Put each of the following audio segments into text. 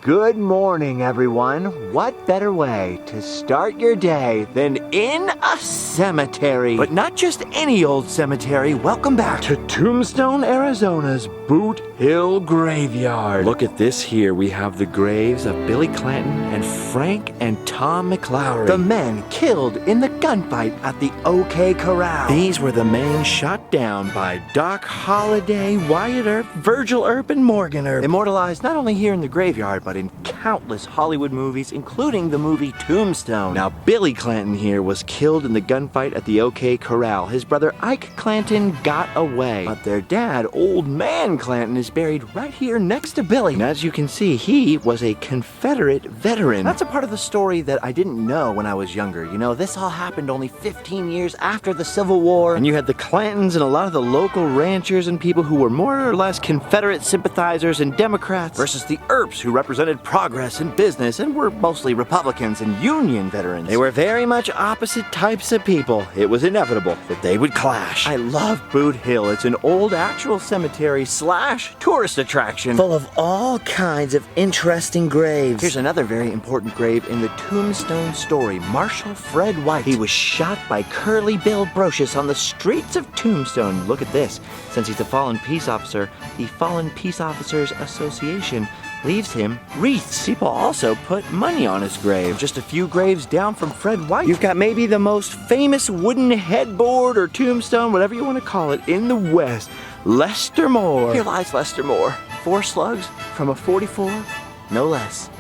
Good morning, everyone. What better way to start your day than in a cemetery? But not just any old cemetery. Welcome back to Tombstone, Arizona's Boot Hill Graveyard. Look at this here. We have the graves of Billy Clanton and Frank and Tom McLaury, the men killed in the gunfight at the OK Corral. These were the men shot down by Doc Holliday, Wyatt Earp, Virgil Earp, and Morgan Earp, immortalized not only here in the graveyard, but in countless Hollywood movies, including the movie Tombstone. Now, Billy Clanton here was killed in the gunfight at the OK Corral. His brother Ike Clanton got away, but their dad, Old Man Clanton, is buried right here next to Billy. And as you can see, he was a Confederate veteran. That's a part of the story that I didn't know when I was younger. You know, this all happened only 15 years after the Civil War, and you had the Clantons and a lot of the local ranchers and people who were more or less Confederate sympathizers and Democrats versus the Earps, who represented progress in business and were mostly Republicans and Union veterans. They were very much opposite types of people. It was inevitable that they would clash. I love Boot Hill. It's an old actual cemetery slash tourist attraction full of all kinds of interesting graves. Here's another very important grave in the Tombstone story. Marshal Fred White. He was shot by Curly Bill Brocious on the streets of Tombstone. Look at this. Since he's a fallen peace officer, the Fallen Peace Officers Association leaves him wreaths. People also put money on his grave. Just a few graves down from Fred White, you've got maybe the most famous wooden headboard or tombstone, whatever you want to call it, in the West. Lester Moore. Here lies Lester Moore. 4 slugs from a .44, no less.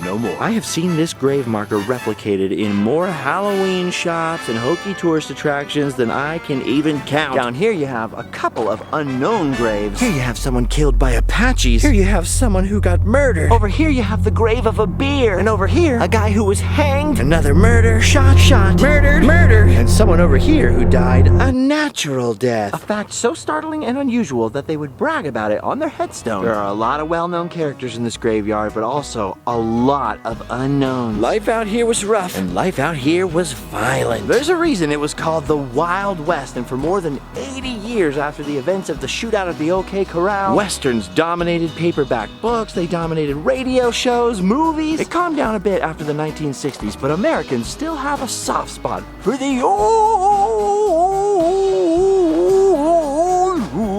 No more. I have seen this grave marker replicated in more Halloween shops and hokey tourist attractions than I can even count. Down here you have a couple of unknown graves. Here you have someone killed by Apaches. Here you have someone who got murdered. Over here you have the grave of a bear. And over here, a guy who was hanged. Another murder. Shot, murdered. And someone over here who died a natural death. A fact so startling and unusual that they would brag about it on their headstone. There are a lot of well-known characters in this graveyard, but also a lot of unknowns. Life out here was rough, and life out here was violent. There's a reason it was called the Wild West, and for more than 80 years after the events of the shootout at the OK Corral, Westerns dominated paperback books, they dominated radio shows, movies. It calmed down a bit after the 1960s, but Americans still have a soft spot for the old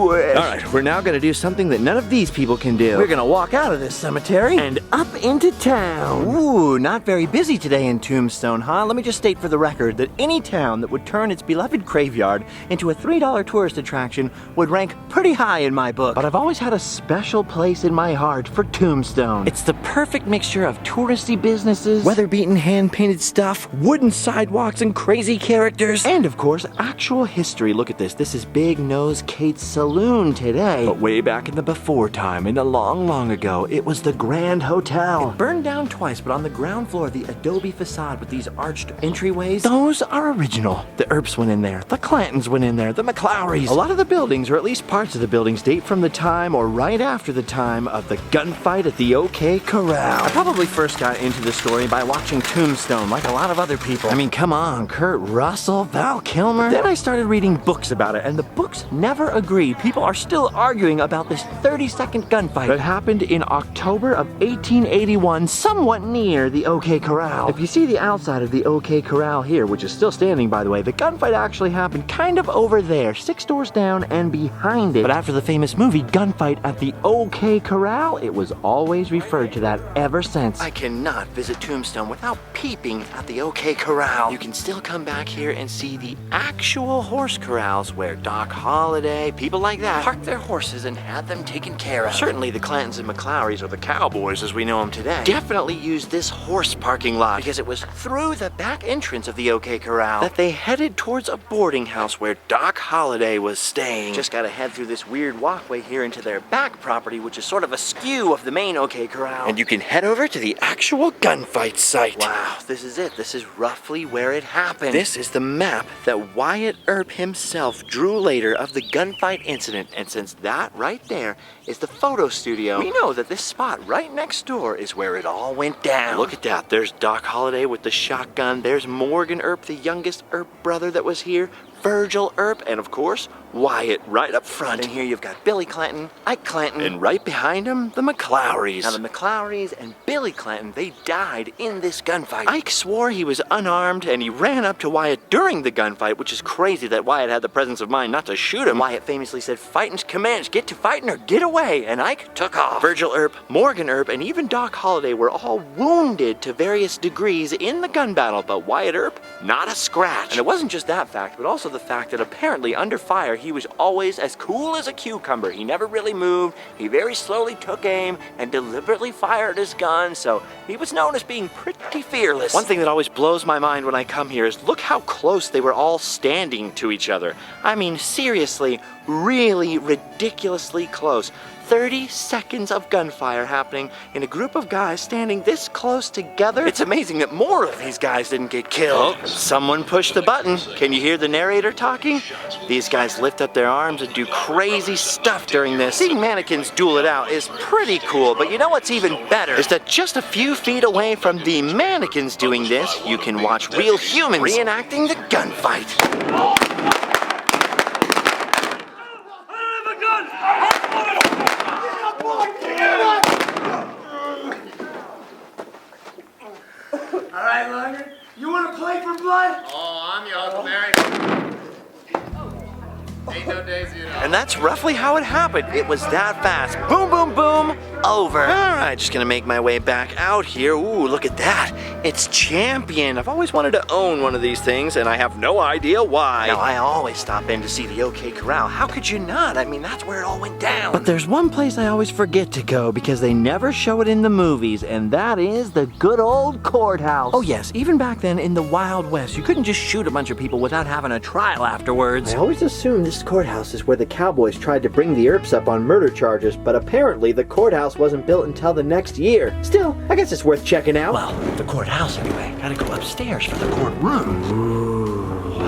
West. Alright, we're now gonna do something that none of these people can do. We're gonna walk out of this cemetery and up into town. Ooh, not very busy today in Tombstone, huh? Let me just state for the record that any town that would turn its beloved graveyard into a $3 tourist attraction would rank pretty high in my book. But I've always had a special place in my heart for Tombstone. It's the perfect mixture of touristy businesses, weather-beaten hand-painted stuff, wooden sidewalks and crazy characters, and of course, actual history. Look at this. This is Big Nose Kate's Saloon today. But way back in the before time, in the long ago, it was the Grand Hotel. It burned down twice, but on the ground floor, the adobe facade with these arched entryways, those are original. The Earps went in there, the Clantons went in there, the McLaurys. A lot of the buildings, or at least parts of the buildings, date from the time or right after the time of the gunfight at the OK Corral. I probably first got into the story by watching Tombstone, like a lot of other people. I mean, come on, Kurt Russell, Val Kilmer. Then I started reading books about it, and the books never agreed. People are still arguing about this 30-second gunfight that happened in October of 1881, somewhat near the OK Corral. If you see the outside of the OK Corral here, which is still standing, by the way, the gunfight actually happened kind of over there, 6 doors down and behind it. But after the famous movie Gunfight at the OK Corral, it was always referred to that ever since. I cannot visit Tombstone without peeping at the OK Corral. You can still come back here and see the actual horse corrals where Doc Holliday, people like that, parked their horses and had them taken care of. Certainly the Clantons and McLaurys, or the Cowboys as we know them today, definitely used this horse parking lot because it was through the back entrance of the OK Corral that they headed towards a boarding house where Doc Holliday was staying. Just gotta head through this weird walkway here into their back property, which is sort of a skew of the main OK Corral, and you can head over to the actual gunfight site. Wow, this is it. This is roughly where it happened. This is the map that Wyatt Earp himself drew later of the gunfight incident, and since that right there is the photo studio, we know that this spot right next door is where it all went down. Look at that. There's Doc Holliday with the shotgun. There's Morgan Earp, the youngest Earp brother that was here. Virgil Earp, and of course, Wyatt right up front. And here you've got Billy Clanton, Ike Clanton, and right behind him, the McClowrys. Now the McClowrys and Billy Clanton, they died in this gunfight. Ike swore he was unarmed, and he ran up to Wyatt during the gunfight, which is crazy that Wyatt had the presence of mind not to shoot him. Wyatt famously said, "Fighting's commands, get to fighting or get away," and Ike took off. Virgil Earp, Morgan Earp, and even Doc Holliday were all wounded to various degrees in the gun battle, but Wyatt Earp, not a scratch. And it wasn't just that fact, but also the fact that apparently under fire, he was always as cool as a cucumber. He never really moved. He very slowly took aim and deliberately fired his gun, so he was known as being pretty fearless. One thing that always blows my mind when I come here is look how close they were all standing to each other. I mean, seriously, really ridiculously close. 30 seconds of gunfire happening in a group of guys standing this close together. It's amazing that more of these guys didn't get killed. Oh, someone pushed the button. Can you hear the narrator talking? These guys lift up their arms and do crazy stuff during this. Seeing mannequins duel it out is pretty cool, but you know what's even better is that just a few feet away from the mannequins doing this, you can watch real humans reenacting the gunfight. All right, Lugger, you want to play for blood? Oh, I'm your Uncle Mary. Ain't no daisy at all. And that's roughly how it happened. It was that fast. Boom, boom, boom, over. All right, just gonna make my way back out here. Ooh, look at that. It's Champion. I've always wanted to own one of these things, and I have no idea why. Now, I always stop in to see the OK Corral. How could you not? I mean, that's where it all went down. But there's one place I always forget to go because they never show it in the movies, and that is the good old Courthouse. Oh yes, even back then in the Wild West, you couldn't just shoot a bunch of people without having a trial afterwards. I always assumed this courthouse is where the cowboys tried to bring the Earps up on murder charges, but apparently the courthouse wasn't built until the next year. Still, I guess it's worth checking out. Well, the courthouse anyway. Gotta go upstairs for the courtroom. Ooh,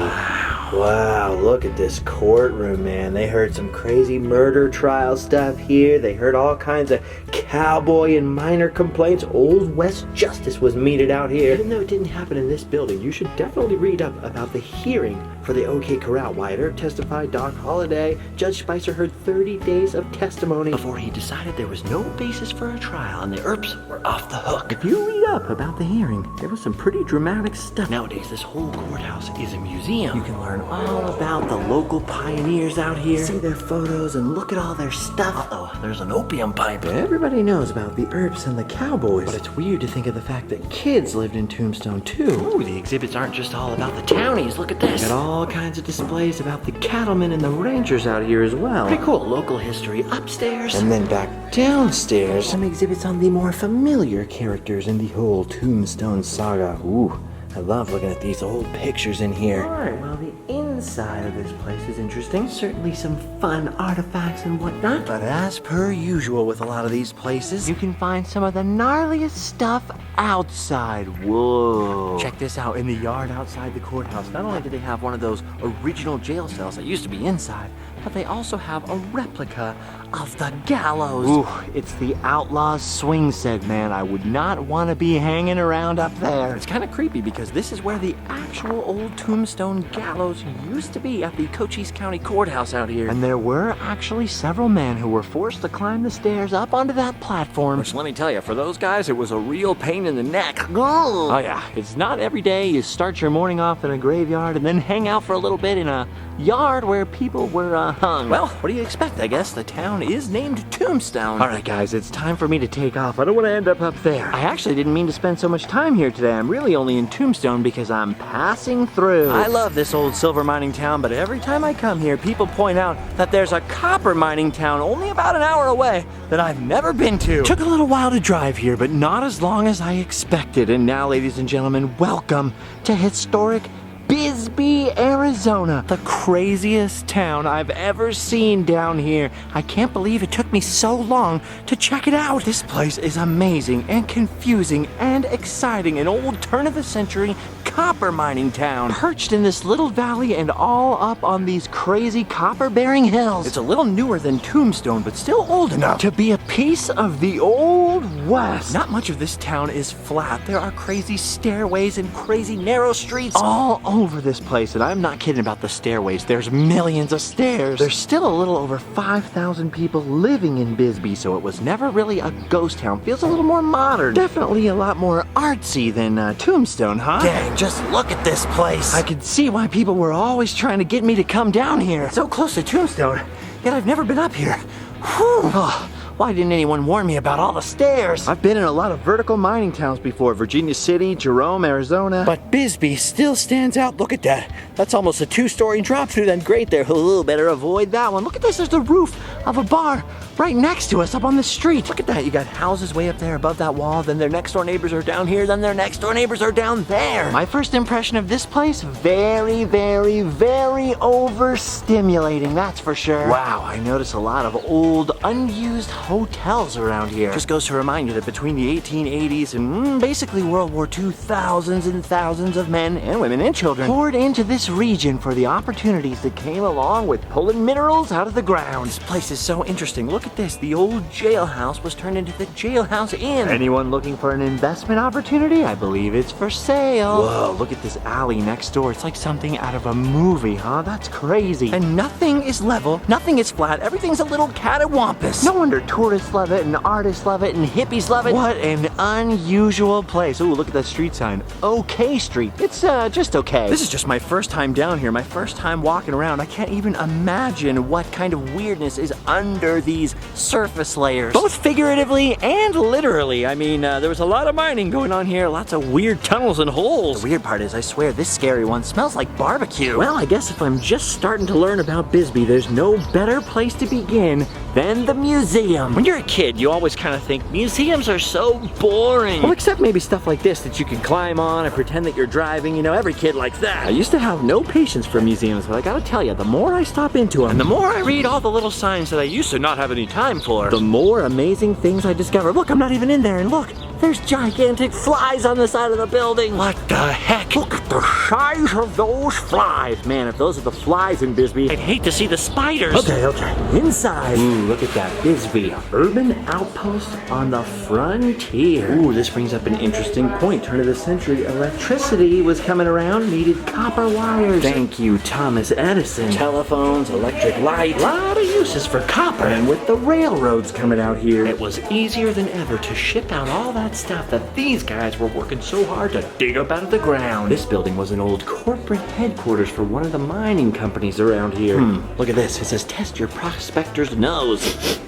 wow, look at this courtroom, man. They heard some crazy murder trial stuff here. They heard all kinds of cowboy and minor complaints. Old West justice was meted out here. Even though it didn't happen in this building, you should definitely read up about the hearing for the OK Corral. Wyatt Earp testified, Doc Holliday. Judge Spicer heard 30 days of testimony before he decided there was no basis for a trial and the Earps were off the hook. If you read up about the hearing, there was some pretty dramatic stuff. Nowadays, this whole courthouse is a museum. You can learn all about the local pioneers out here, See their photos and look at all their stuff. Uh-oh, there's an opium pipe. Everybody knows about the Earps and the cowboys, but it's weird to think of the fact that kids lived in Tombstone too. Ooh, the exhibits aren't just all about the townies. Look at this. Got all kinds of displays about the cattlemen and the rangers out here as well. Pretty cool. Local history upstairs. And then back downstairs, some exhibits on the more familiar characters in the whole Tombstone saga. Ooh, I love looking at these old pictures in here. Alright, well the inside of this place is interesting. Certainly some fun artifacts and whatnot. But as per usual with a lot of these places, you can find some of the gnarliest stuff outside. Whoa. Check this out. In the yard outside the courthouse, not only do they have one of those original jail cells that used to be inside, but they also have a replica of the gallows. Ooh, it's the Outlaw's swing set, man. I would not want to be hanging around up there. It's kind of creepy because this is where the actual old Tombstone gallows used to be at the Cochise County Courthouse out here. And there were actually several men who were forced to climb the stairs up onto that platform. Which, let me tell you, for those guys, it was a real pain in the neck. Oh yeah, it's not every day you start your morning off in a graveyard and then hang out for a little bit in a yard where people were hung. Well, what do you expect? I guess the town is named Tombstone. All right, guys, it's time for me to take off. I don't want to end up there. I actually didn't mean to spend so much time here today. I'm really only in Tombstone because I'm passing through. I love this old silver mining town, but every time I come here, people point out that there's a copper mining town only about an hour away that I've never been to. Took a little while to drive here, but not as long as I expected. And now, ladies and gentlemen, welcome to historic Bisbee, Arizona, the craziest town I've ever seen down here. I can't believe it took me so long to check it out. This place is amazing and confusing and exciting. An old turn-of-the-century copper mining town, perched in this little valley and all up on these crazy copper-bearing hills. It's a little newer than Tombstone, but still old enough to be a piece of the old Old West. Not much of this town is flat. There are crazy stairways and crazy narrow streets all over this place. And I'm not kidding about the stairways. There's millions of stairs. There's still a little over 5,000 people living in Bisbee, so it was never really a ghost town. Feels a little more modern. Definitely a lot more artsy than Tombstone, huh? Dang, just look at this place. I could see why people were always trying to get me to come down here. It's so close to Tombstone, yet I've never been up here. Whew. Oh, why didn't anyone warn me about all the stairs? I've been in a lot of vertical mining towns before. Virginia City, Jerome, Arizona. But Bisbee still stands out. Look at that. That's almost a 2-story drop through that grate there. Ooh, better avoid that one. Look at this. There's the roof of a bar right next to us up on the street. Look at that. You got houses way up there above that wall. Then their next door neighbors are down here. Then their next door neighbors are down there. My first impression of this place, very, very, very overstimulating. That's for sure. Wow, I notice a lot of old, unused hotels around here. Just goes to remind you that between the 1880s and basically World War II, thousands and thousands of men and women and children poured into this region for the opportunities that came along with pulling minerals out of the ground. This place is so interesting. Look at this. The old jailhouse was turned into the Jailhouse Inn. Anyone looking for an investment opportunity? I believe it's for sale. Whoa, look at this alley next door. It's like something out of a movie, huh? That's crazy. And nothing is level, nothing is flat, everything's a little cattywampus. No wonder tourists love it and artists love it and hippies love it. What an unusual place. Ooh, look at that street sign. OK Street. It's just okay. This is just my first time down here, my first time walking around. I can't even imagine what kind of weirdness is under these surface layers. Both figuratively and literally. I mean, there was a lot of mining going on here, lots of weird tunnels and holes. The weird part is, I swear, this scary one smells like barbecue. Well, I guess if I'm just starting to learn about Bisbee, there's no better place to begin than the museum. When you're a kid, you always kind of think museums are so boring. Well, except maybe stuff like this that you can climb on and pretend that you're driving. You know, every kid likes that. I used to have no patience for museums, but I gotta tell you, the more I stop into them, and the more I read all the little signs that I used to not have any time for, the more amazing things I discover. Look, I'm not even in there, and look, there's gigantic flies on the side of the building. What the heck? Look at the size of those flies. Man, if those are the flies in Bisbee, I'd hate to see the spiders. Okay. Inside. Ooh, look at that. Bisbee, urban outpost on the frontier. Ooh, this brings up an interesting point. Turn of the century, electricity was coming around, needed copper wires. Thank you, Thomas Edison. Telephones, electric light, a lot of uses for copper. And with the railroads coming out here, it was easier than ever to ship out all that stuff that these guys were working so hard to dig up out of the ground. This building was an old corporate headquarters for one of the mining companies around here. Look at this. It says, test your prospector's nose.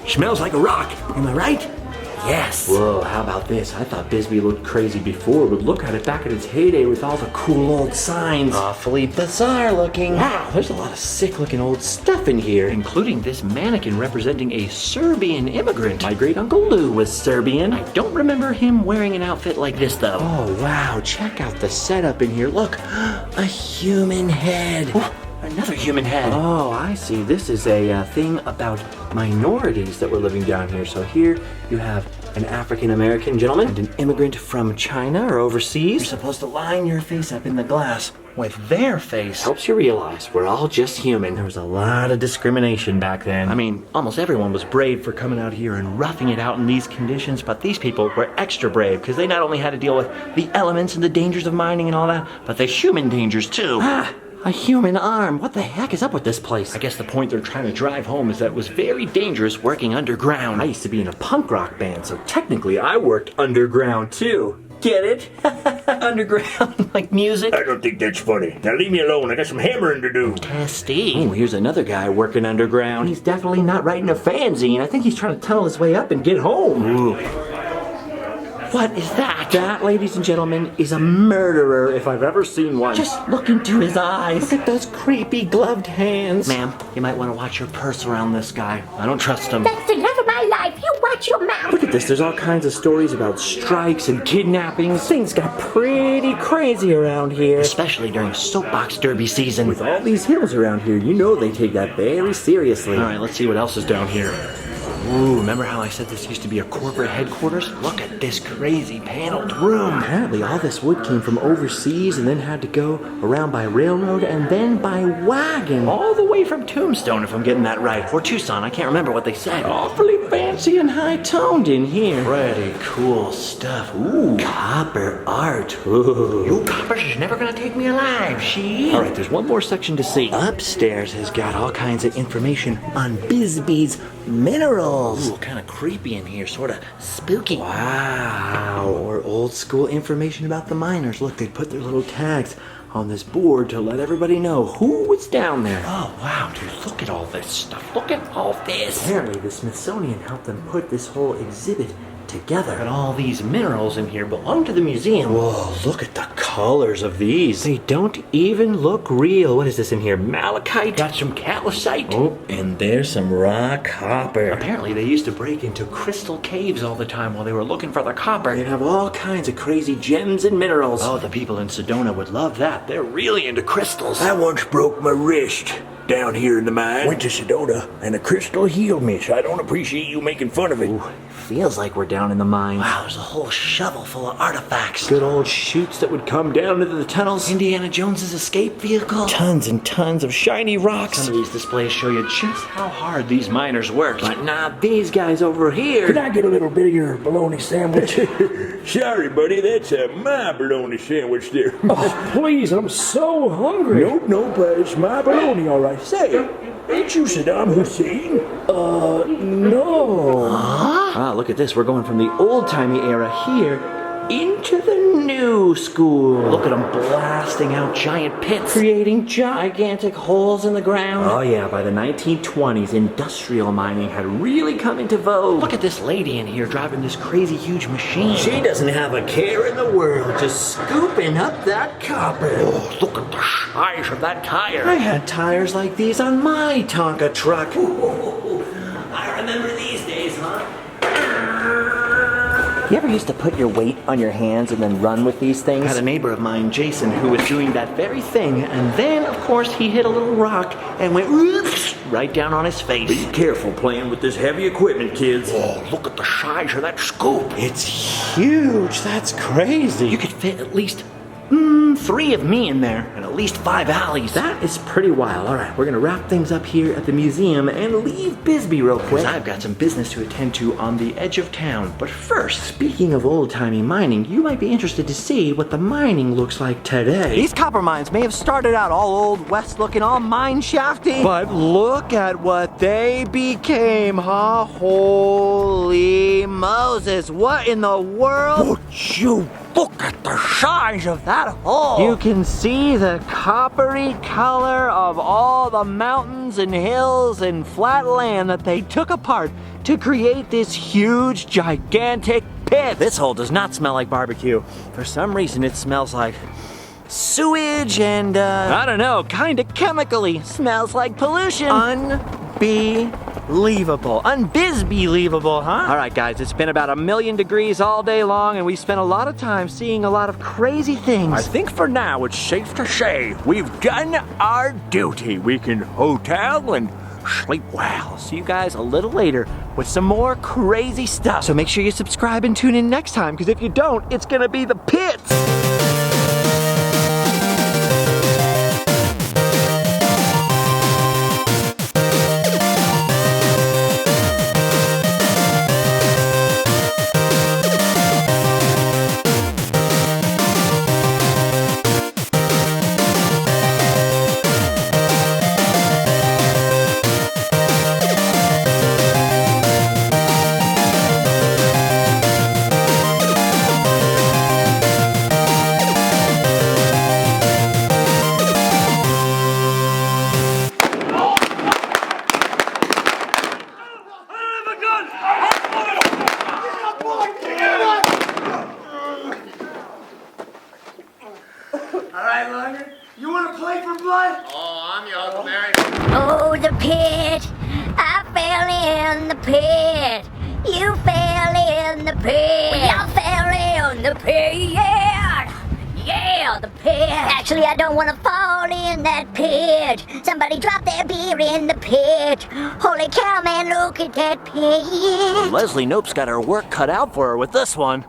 Smells like a rock. Am I right? Yes. Whoa, how about this? I thought Bisbee looked crazy before, but look at it back at its heyday with all the cool old signs. Awfully bizarre looking. Wow, there's a lot of sick looking old stuff in here, including this mannequin representing a Serbian immigrant. My great uncle Lou was Serbian. I don't remember him wearing an outfit like this though. Oh wow, check out the setup in here. Look, a human head. Another human head. Oh, I see. This is a thing about minorities that were living down here. So here you have an African-American gentleman and an immigrant from China or overseas. You're supposed to line your face up in the glass with their face. Helps you realize we're all just human. There was a lot of discrimination back then. I mean, almost everyone was brave for coming out here and roughing it out in these conditions, but these people were extra brave because they not only had to deal with the elements and the dangers of mining and all that, but the human dangers too. A human arm. What the heck is up with this place? I guess the point they're trying to drive home is that it was very dangerous working underground. I used to be in a punk rock band, so technically I worked underground too. Get it? Underground, like music? I don't think that's funny. Now leave me alone. I got some hammering to do. Testy. Oh, here's another guy working underground. He's definitely not writing a fanzine. I think he's trying to tunnel his way up and get home. Ooh. What is that? That, ladies and gentlemen, is a murderer if I've ever seen one. Just look into his eyes. Look at those creepy gloved hands. Ma'am, you might want to watch your purse around this guy. I don't trust him. That's the love of my life. You watch your mouth. Look at this. There's all kinds of stories about strikes and kidnappings. Things got pretty crazy around here. Especially during soapbox derby season. With all these hills around here, you know they take that very seriously. All right, let's see what else is down here. Ooh, remember how I said this used to be a corporate headquarters? Look at this crazy paneled room. Apparently all this wood came from overseas and then had to go around by railroad and then by wagon. All the way from Tombstone, if I'm getting that right. Or Tucson, I can't remember what they said. Awfully fancy and high-toned in here. Pretty cool stuff. Ooh, copper art. Ooh. You coppers is never gonna take me alive, see? All right, there's one more section to see. Upstairs has got all kinds of information on Bisbee's minerals. Ooh, kind of creepy in here, sort of spooky. Wow, or old school information about the miners. Look, they put their little tags on this board to let everybody know who was down there. Oh, wow, dude, look at all this stuff. Look at all this. Apparently, the Smithsonian helped them put this whole exhibit together. And all these minerals in here belong to the museum. Whoa, look at the colors of these. They don't even look real. What is this in here? Malachite? Got some calcite. Oh, and there's some raw copper. Apparently they used to break into crystal caves all the time while they were looking for the copper. They have all kinds of crazy gems and minerals. Oh, the people in Sedona would love that. They're really into crystals. I once broke my wrist down here in the mine. Went to Sedona, and the crystal healed me, so I don't appreciate you making fun of it. Ooh, feels like we're down in the mine. Wow, there's a whole shovel full of artifacts. Good old chutes that would come down into the tunnels. Indiana Jones's escape vehicle. Tons and tons of shiny rocks. Some of these displays show you just how hard these miners worked. But not these guys over here. Could I get a little bit of your bologna sandwich? Sorry, buddy, that's my bologna sandwich there. Oh, please, I'm so hungry. Nope, it's my bologna, all right. Say, ain't you Saddam Hussein? No. Ah, look at this. We're going from the old-timey era here into the new school. Look at them blasting out giant pits, creating gigantic holes in the ground. Oh yeah, by the 1920s, industrial mining had really come into vogue. Look at this lady in here driving this crazy huge machine. She doesn't have a care in the world, just scooping up that copper. Oh, look at the size of that tire. I had tires like these on my Tonka truck. Ooh, I remember these days, huh? You ever used to put your weight on your hands and then run with these things? I had a neighbor of mine, Jason, who was doing that very thing, and then, of course, he hit a little rock and went right down on his face. Be careful playing with this heavy equipment, kids. Oh, look at the size of that scoop. It's huge. That's crazy. You could fit at least 3 of me in there, and at least 5 alleys. That is pretty wild. All right, we're gonna wrap things up here at the museum and leave Bisbee real quick, because I've got some business to attend to on the edge of town. But first, speaking of old-timey mining, you might be interested to see what the mining looks like today. These copper mines may have started out all old west looking, all mine shafty, but look at what they became, huh? Holy Moses, what in the world? Would you look at the size of that hole? You can see the coppery color of all the mountains and hills and flat land that they took apart to create this huge, gigantic pit. This hole does not smell like barbecue. For some reason, it smells like sewage and, I don't know, kind of chemically. Smells like pollution. Unbelievable. Unbisbelievable, huh? All right, guys, it's been about 1,000,000 degrees all day long, and we spent a lot of time seeing a lot of crazy things. I think for now it's safe to say we've done our duty. We can hotel and sleep well. I'll see you guys a little later with some more crazy stuff. So make sure you subscribe and tune in next time, because if you don't, it's gonna be the pits. You wanna play for blood? Oh, I'm your Uncle Mary. Oh, the pit. I fell in the pit. You fell in the pit. I fell in the pit. Yeah, the pit. Actually, I don't want to fall in that pit. Somebody drop their beer in the pit. Holy cow, man, look at that pit. Leslie Knope's got her work cut out for her with this one.